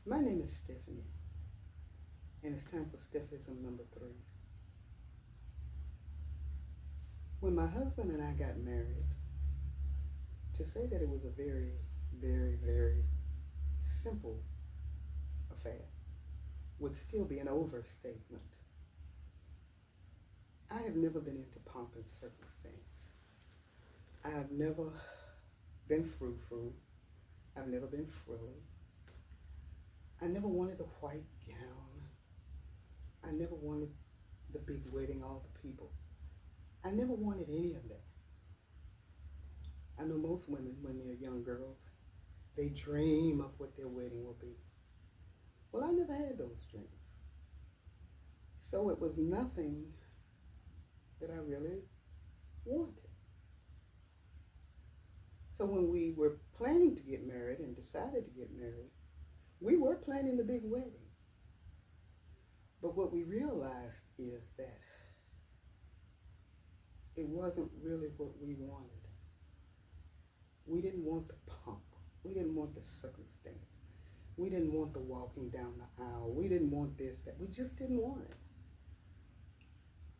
My name is Stephanie, and it's time for Steph-ism number 3. When my husband and I got married, to say that it was a very, very, very simple affair would still be an overstatement. I have never been into pomp and circumstance. I have never been frou-frou. I've never been frilly. I never wanted the white gown. I never wanted the big wedding, all the people. I never wanted any of that. I know most women, when they're young girls, they dream of what their wedding will be. Well, I never had those dreams. So it was nothing that I really wanted. So when we were planning to get married and decided to get married, we were planning the big wedding. But what we realized is that it wasn't really what we wanted. We didn't want the pomp. We didn't want the circumstance. We didn't want the walking down the aisle. We didn't want this, that. We just didn't want it.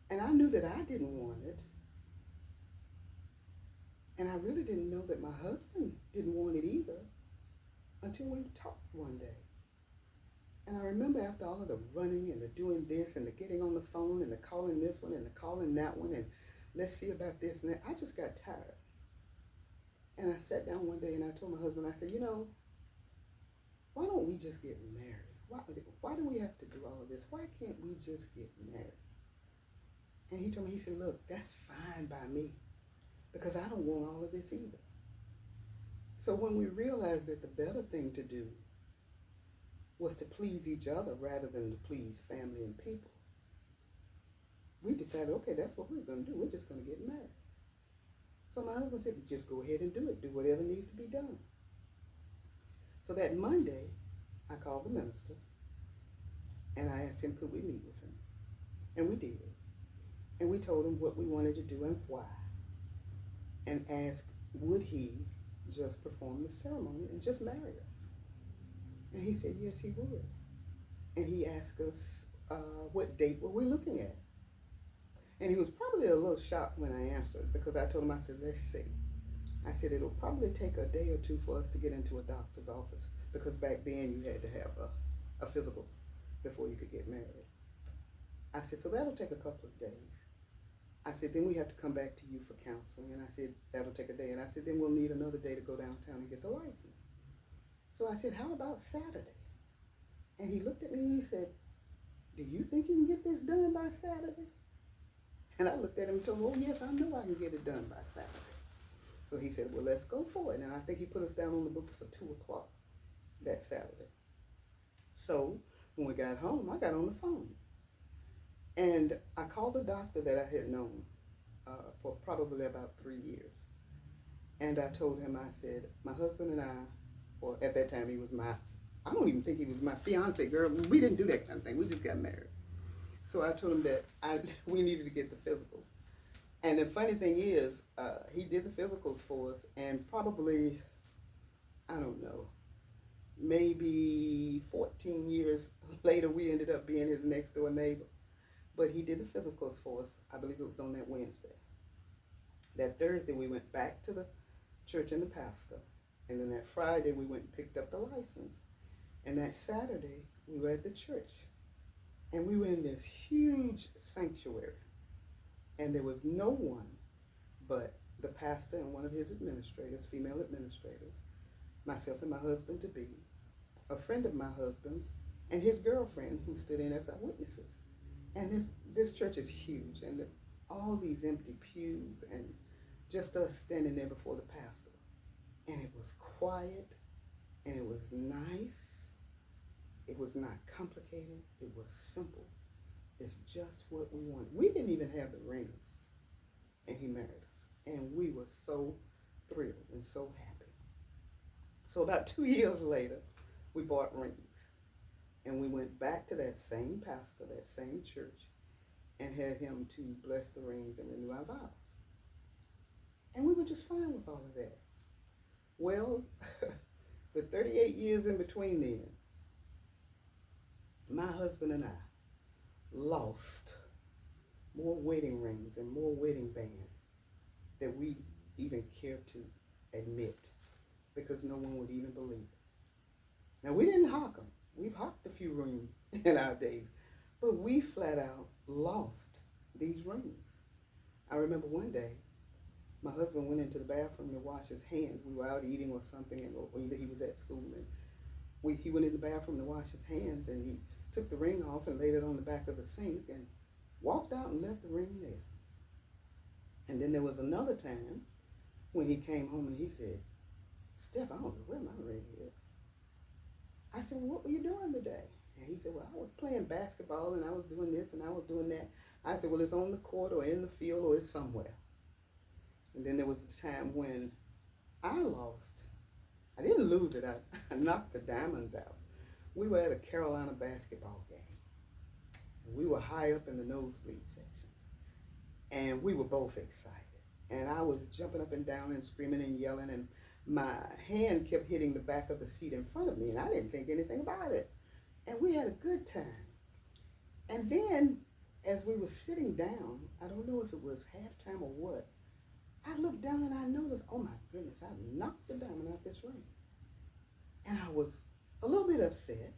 And I knew that I didn't want it. And I really didn't know that my husband didn't want it either until we talked one day. And I remember after all of the running and the doing this and the getting on the phone and the calling this one and the calling that one and let's see about this and that, I just got tired. And I sat down one day and I told my husband, I said, why don't we just get married? Why do we have to do all of this? Why can't we just get married? And he told me, he said, look, that's fine by me because I don't want all of this either. So when we realized that the better thing to do was to please each other rather than to please family and people, we decided, okay, that's what we're going to do. We're just going to get married. So my husband said, just go ahead and do it. Do whatever needs to be done. So that Monday, I called the minister and I asked him, could we meet with him? And we did. And we told him what we wanted to do and why. And asked, would he just perform the ceremony and just marry us? And he said, yes, he would. And he asked us what date were we looking at? And he was probably a little shocked when I answered because I told him, I said, let's see. I said, it'll probably take a day or two for us to get into a doctor's office because back then you had to have a physical before you could get married. I said, so that'll take a couple of days. I said, then we have to come back to you for counseling. And I said, that'll take a day. And I said, then we'll need another day to go downtown and get the license. So I said, how about Saturday? And he looked at me and he said, do you think you can get this done by Saturday? And I looked at him and told him, oh, yes, I know I can get it done by Saturday. So he said, well, let's go for it. And I think he put us down on the books for 2 o'clock that Saturday. So when we got home, I got on the phone. And I called the doctor that I had known for probably about 3 years. And I told him, I said, my husband and I, or at that time he was I don't even think he was my fiance, girl. We didn't do that kind of thing. We just got married. So I told him that we needed to get the physicals. And the funny thing is, he did the physicals for us, and probably, I don't know, maybe 14 years later, we ended up being his next door neighbor. But he did the physicals for us. I believe it was on that Wednesday. That Thursday, we went back to the church and the pastor. And then that Friday, we went and picked up the license. And that Saturday, we were at the church. And we were in this huge sanctuary. And there was no one but the pastor and one of his administrators, female administrators, myself and my husband-to-be, a friend of my husband's, and his girlfriend who stood in as our witnesses. And this church is huge, and all these empty pews, and just us standing there before the pastor. And it was quiet, and it was nice. It was not complicated. It was simple. It's just what we wanted. We didn't even have the rings, and he married us. And we were so thrilled and so happy. So about 2 years later, we bought rings. And we went back to that same pastor, that same church, and had him to bless the rings and renew our vows. And we were just fine with all of that. Well, the 38 years in between then, My husband and I lost more wedding rings and more wedding bands than we even care to admit because no one would even believe it. Now, we didn't hawk them. We've hawked a few rings in our days, but we flat out lost these rings. I remember one day, my husband went into the bathroom to wash his hands. We were out eating or something, or either he was at school, and he went in the bathroom to wash his hands, and he took the ring off and laid it on the back of the sink and walked out and left the ring there. And then there was another time when he came home and he said, Steph, I don't know where my ring is. I said, well, what were you doing today? And he said, well, I was playing basketball and I was doing this and I was doing that. I said, well, it's on the court or in the field or it's somewhere. And then there was a time when I lost. I didn't lose it. I knocked the diamonds out. We were at a Carolina basketball game. We were high up in the nosebleed sections. And we were both excited. And I was jumping up and down and screaming and yelling, and my hand kept hitting the back of the seat in front of me, and I didn't think anything about it. And we had a good time. And then, as we were sitting down, I don't know if it was halftime or what, I looked down and I noticed, oh my goodness, I knocked the diamond out this ring. And I was a little bit upset.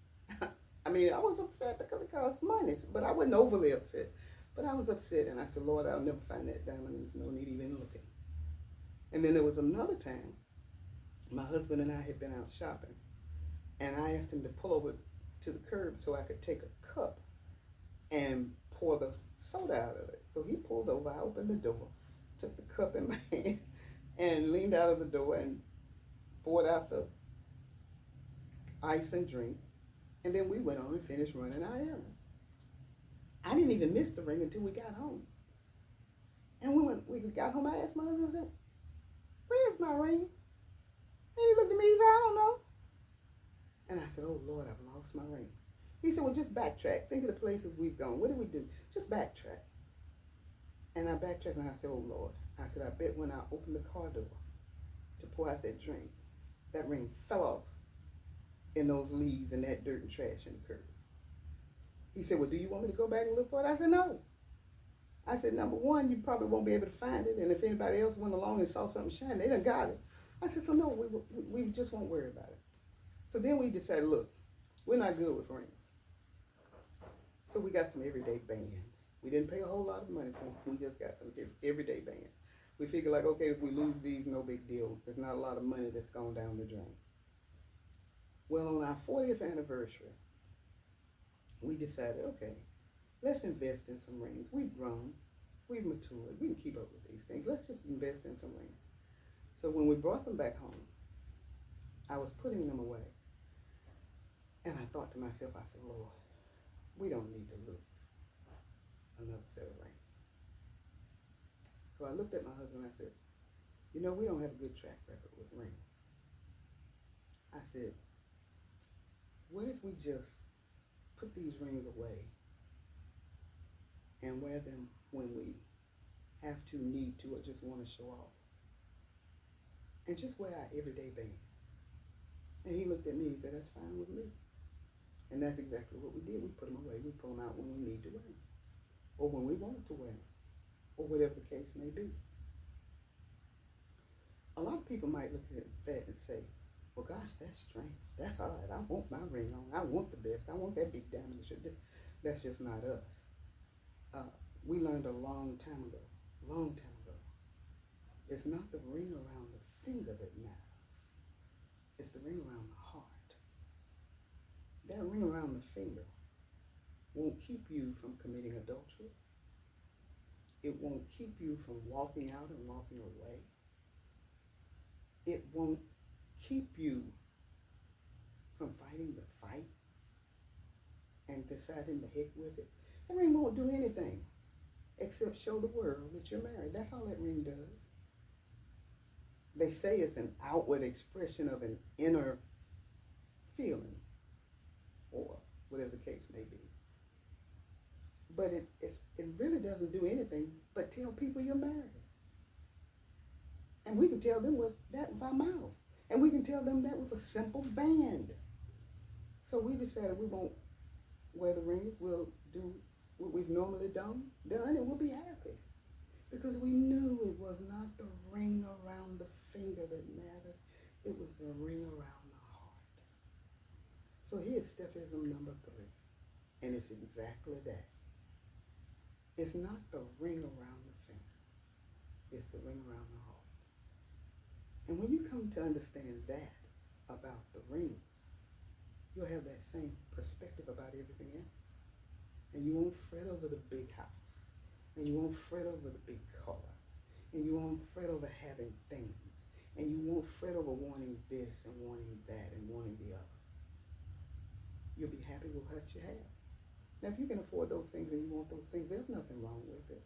I mean, I was upset because it cost money, but I wasn't overly upset. But I was upset, and I said, Lord, I'll never find that diamond. There's no need even looking. And then there was another time, my husband and I had been out shopping, and I asked him to pull over to the curb so I could take a cup and pour the soda out of it. So he pulled over, I opened the door, took the cup in my hand, and leaned out of the door and poured out the ice and drink. And then we went on and finished running our errands. I didn't even miss the ring until we got home. And we got home, I asked my husband, I said, where's my ring? And he looked at me, he said, I don't know. And I said, oh Lord, I've lost my ring. He said, well, just backtrack. Think of the places we've gone. What did we do? Just backtrack. And I backtracked and I said, oh Lord. I said, I bet when I opened the car door to pour out that drink, that ring fell off in those leaves and that dirt and trash in the curb. He said, well, do you want me to go back and look for it? I said, no. I said, number one, you probably won't be able to find it. And if anybody else went along and saw something shine, they done got it. I said, so no, we just won't worry about it. So then we decided, look, we're not good with rings. So we got some everyday bands. We didn't pay a whole lot of money for them. We just got some everyday bands. We figured like, okay, if we lose these, no big deal. There's not a lot of money that's gone down the drain. Well, on our 40th anniversary, we decided, okay, let's invest in some rings. We've grown, we've matured, we can keep up with these things. Let's just invest in some rings. So when we brought them back home, I was putting them away. And I thought to myself, I said, Lord, we don't need to lose another set of rings. So I looked at my husband and I said, you know, we don't have a good track record with rings. I said, what if we just put these rings away and wear them when we have to, need to, or just want to show off? And just wear our everyday band. And he looked at me and said, that's fine with me. And that's exactly what we did. We put them away. We pull them out when we need to wear them, or when we want to wear them, or whatever the case may be. A lot of people might look at that and say, well, gosh, that's strange. That's odd. I want my ring on. I want the best. I want that big diamond. That's just not us. We learned a long time ago, it's not the ring around the finger that matters. It's the ring around the heart. That ring around the finger won't keep you from committing adultery. It won't keep you from walking out and walking away. It won't keep you from fighting the fight and deciding to heck with it. That ring won't do anything except show the world that you're married. That's all that ring does. They say it's an outward expression of an inner feeling, or whatever the case may be. But it really doesn't do anything but tell people you're married. And we can tell them with that with our mouth. And we can tell them that with a simple band. So we decided we won't wear the rings, we'll do what we've normally done, and we'll be happy. Because we knew it was not the ring around the finger that mattered, it was the ring around the heart. So here's Steph-ism number 3, and it's exactly that. It's not the ring around the finger, it's the ring around the heart. And when you come to understand that about the rings, you'll have that same perspective about everything else. And you won't fret over the big house. And you won't fret over the big cars. And you won't fret over having things. And you won't fret over wanting this and wanting that and wanting the other. You'll be happy with what you have. Now, if you can afford those things and you want those things, there's nothing wrong with it.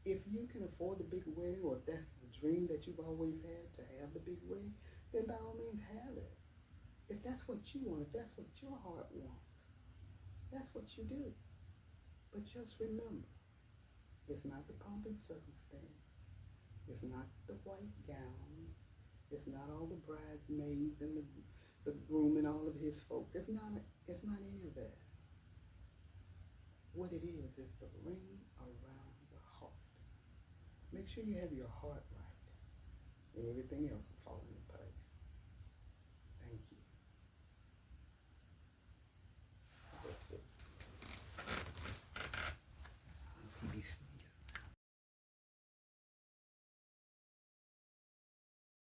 If you can afford the big wedding, or if that's the dream that you've always had, to have the big wedding, then by all means have it. If that's what you want, if that's what your heart wants, that's what you do. But just remember, it's not the pomp and circumstance. It's not the white gown. It's not all the bridesmaids and the groom and all of his folks. It's not any of that. What it is the ring around the heart. Make sure you have your heart right, and everything else will fall in